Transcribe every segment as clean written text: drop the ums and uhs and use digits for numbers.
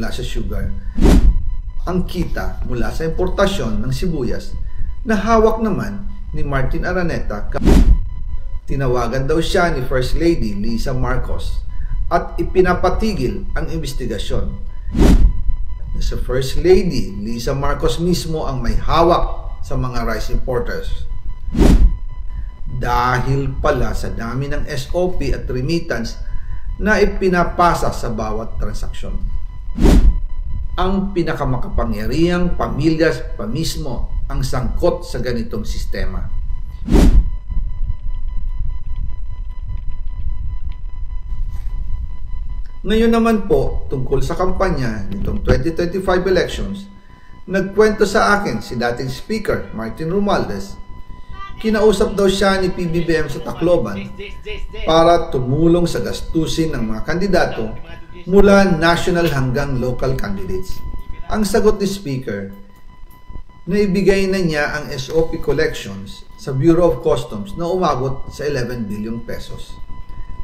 mula sa sugar, ang kita mula sa importasyon ng sibuyas na hawak naman ni Martin Araneta. Tinawagan daw siya ni First Lady Lisa Marcos at ipinapatigil ang investigasyon. Sa First Lady Lisa Marcos mismo ang may hawak sa mga rice importers. Dahil pala sa dami ng SOP at remittance na ipinapasa sa bawat transaksyon. Ang pinakamakapangyarihang pamilya pa mismo ang sangkot sa ganitong sistema. Ngayon naman po, tungkol sa kampanya nitong 2025 elections, nagkwento sa akin si dating Speaker Martin Romualdez. Kinausap daw siya ni PBBM sa Tacloban para tumulong sa gastusin ng mga kandidato mula national hanggang local candidates. Ang sagot ni Speaker, naibigay na niya ang SOP collections sa Bureau of Customs na umabot sa 11 billion pesos.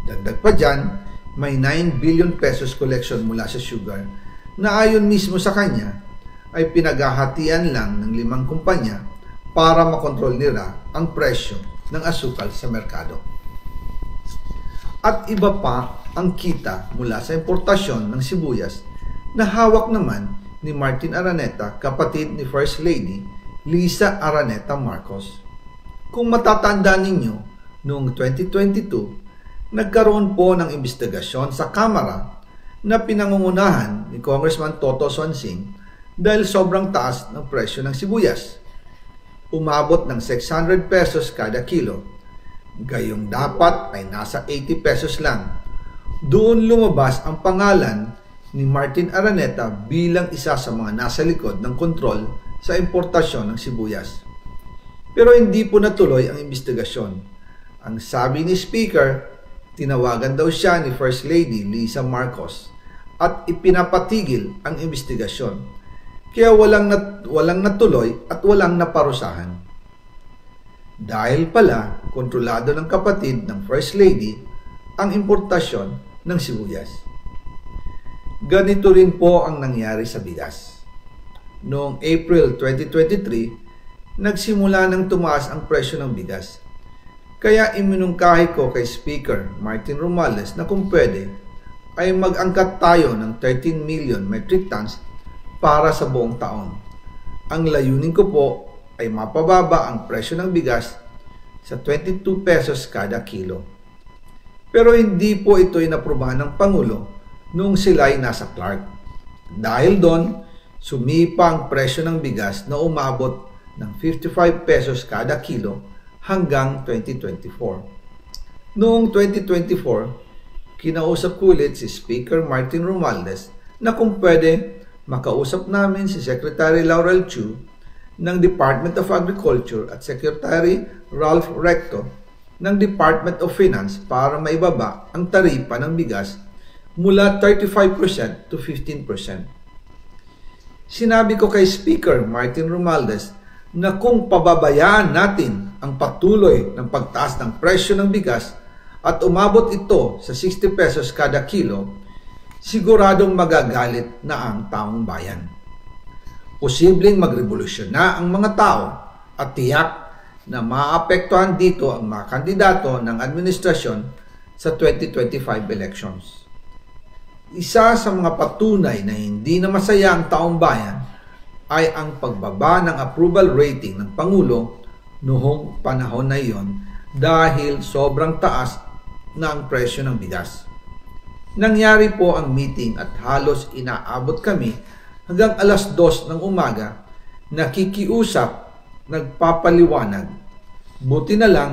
Dagdag pa dyan, may 9 billion pesos collection mula sa sugar na ayon mismo sa kanya ay pinaghahatian lang ng 5 kumpanya para makontrol nila ang presyo ng asukal sa merkado. At iba pa ang kita mula sa importasyon ng sibuyas na hawak naman ni Martin Araneta, kapatid ni First Lady Lisa Araneta Marcos. Kung matatandaan ninyo, noong 2022, nagkaroon po ng investigasyon sa Kamara na pinangungunahan ni Congressman Toto Swansing dahil sobrang taas ng presyo ng sibuyas. Umabot ng 600 pesos kada kilo. Gayong dapat ay nasa 80 pesos lang. Doon lumabas ang pangalan ni Martin Araneta bilang isa sa mga nasa likod ng kontrol sa importasyon ng sibuyas. Pero hindi po natuloy ang investigasyon. Ang sabi ni Speaker, tinawagan daw siya ni First Lady Lisa Marcos at ipinapatigil ang investigasyon. Kaya walang natuloy at walang naparusahan. Dahil pala, kontrolado ng kapatid ng First Lady ang importasyon ng sibuyas. Ganito rin po ang nangyari sa bigas. Noong April 2023, nagsimula nang tumaas ang presyo ng bigas. Kaya iminungkahi ko kay Speaker Martin Romualdez na kung pwede ay mag-angkat tayo ng 13 million metric tons para sa buong taon. Ang layunin ko po ay mapababa ang presyo ng bigas sa 22 pesos kada kilo. Pero hindi po ito inaprubahan ng Pangulo noong sila ay nasa Clark. Dahil doon, sumipa ang presyo ng bigas na umabot ng 55 pesos kada kilo hanggang 2024. Noong 2024, kinausap ko ulit si Speaker Martin Romualdez na kung pwede makausap namin si Secretary Laurel Chu ng Department of Agriculture at Secretary Ralph Recto ng Department of Finance para maibaba ang taripa ng bigas mula 35% to 15%. Sinabi ko kay Speaker Martin Romualdez na kung pababayaan natin ang patuloy ng pagtaas ng presyo ng bigas at umabot ito sa 60 pesos kada kilo, siguradong magagalit na ang taong bayan. Posibleng magrevolusyon na ang mga tao at tiyak na maapektuhan dito ang mga kandidato ng administrasyon sa 2025 elections. Isa sa mga patunay na hindi na masaya ang taong bayan ay ang pagbaba ng approval rating ng Pangulo noong panahon na iyon dahil sobrang taas na ang presyo ng bigas. Nangyari po ang meeting at halos inaabot kami hanggang alas 2 ng umaga, nakikiusap, nagpapaliwanag. Buti na lang,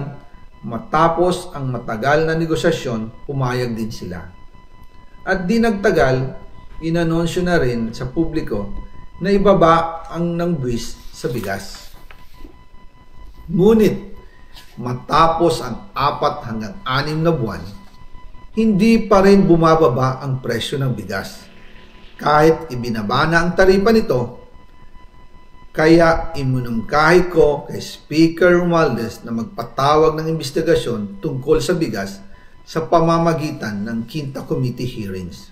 matapos ang matagal na negosasyon, pumayag din sila. At di nagtagal, inanunsyo na rin sa publiko na ibaba ang nangbuwis sa bigas. Ngunit, matapos ang 4 hanggang 6 na buwan, hindi pa rin bumababa ang presyo ng bigas. Kahit ibinaba na ang taripa nito, kaya iminungkahi ko kay Speaker Romualdez na magpatawag ng investigasyon tungkol sa bigas sa pamamagitan ng Quinta Committee hearings.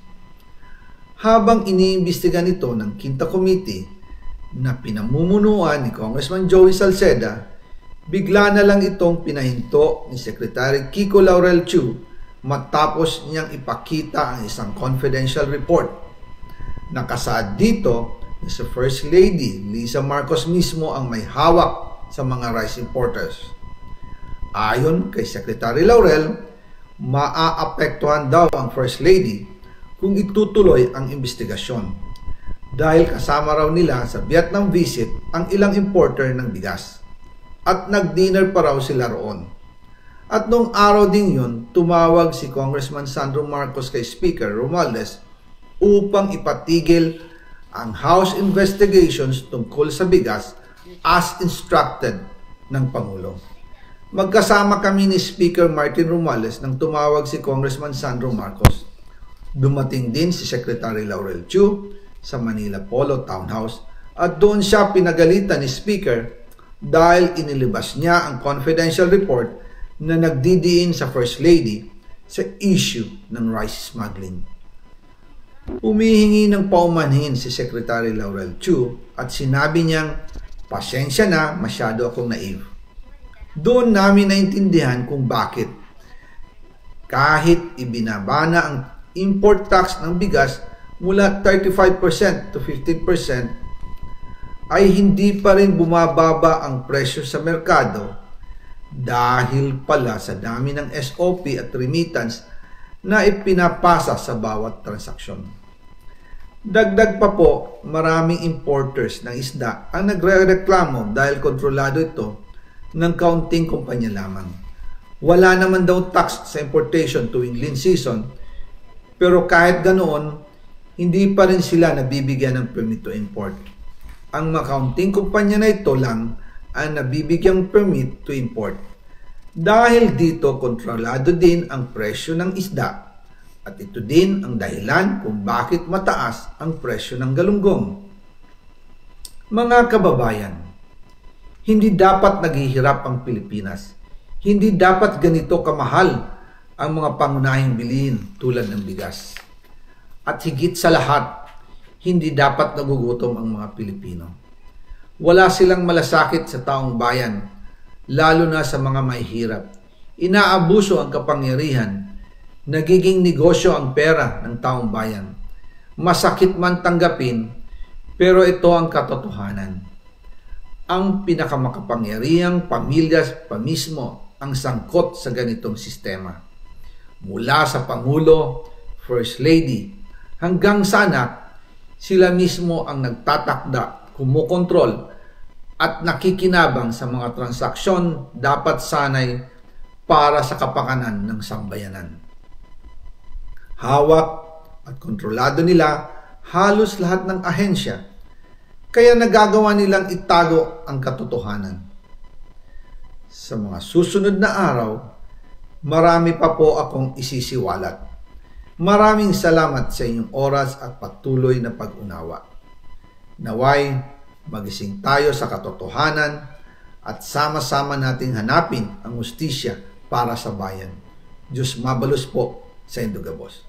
Habang iniimbestiga nito ng Quinta Committee na pinamumunuan ni Congressman Joey Salceda, bigla na lang itong pinahinto ni Secretary Kiko Laurel Chu matapos niyang ipakita ang isang confidential report. Nakasaad dito na si First Lady Lisa Marcos mismo ang may hawak sa mga rice importers. Ayon kay Secretary Laurel, maaapektuhan daw ang First Lady kung itutuloy ang investigasyon dahil kasama raw nila sa Vietnam visit ang ilang importer ng bigas at nag-dinner pa raw sila roon. At nung araw din yun, tumawag si Congressman Sandro Marcos kay Speaker Romualdez upang ipatigil ang House investigations tungkol sa bigas as instructed ng Pangulo. Magkasama kami ni Speaker Martin Romualdez nang tumawag si Congressman Sandro Marcos. Dumating din si Secretary Laurel Chu sa Manila Polo Townhouse at doon siya pinagalitan ni Speaker dahil inilabas niya ang confidential report na nagdidiin sa First Lady sa issue ng rice smuggling. Humihingi ng paumanhin si Secretary Laurel Chu at sinabi niyang, "Pasensya na, masyado akong naive." Doon namin naintindihan kung bakit. Kahit ibinaba na ang import tax ng bigas mula 35% to 15%, ay hindi pa rin bumababa ang presyo sa merkado dahil pala sa dami ng SOP at remittance na ipinapasa sa bawat transaksyon. Dagdag pa po, maraming importers ng isda ang nagrereklamo dahil kontrolado ito ng kaunting kumpanya lamang. Wala naman daw tax sa importation tuwing lean season, pero kahit ganoon, hindi pa rin sila nabibigyan ng permit to import. Ang makaunting kumpanya na ito lang ang nabibigyang permit to import. Dahil dito, kontrolado din ang presyo ng isda at ito din ang dahilan kung bakit mataas ang presyo ng galunggong. Mga kababayan, hindi dapat naghihirap ang Pilipinas. Hindi dapat ganito kamahal ang mga pangunahing bilihin tulad ng bigas. At higit sa lahat, hindi dapat nagugutom ang mga Pilipino. Wala silang malasakit sa taong bayan, lalo na sa mga mahihirap. Inaabuso ang kapangyarihan, nagiging negosyo ang pera ng taong bayan. Masakit man tanggapin, pero ito ang katotohanan. Ang pinakamakapangyarihang pamilya pa mismo ang sangkot sa ganitong sistema. Mula sa Pangulo, First Lady, hanggang sa anak, sila mismo ang nagtatakda, kumukontrol, at nakikinabang sa mga transaksyon dapat sanay para sa kapakanan ng sambayanan. Hawak at kontrolado nila halos lahat ng ahensya, kaya nagagawa nilang itago ang katotohanan. Sa mga susunod na araw, marami pa po akong isisiwalat. Maraming salamat sa inyong oras at patuloy na pag-unawa. Naway, magising tayo sa katotohanan at sama-sama nating hanapin ang hustisya para sa bayan. Diyos mabalos po sa Indogabos.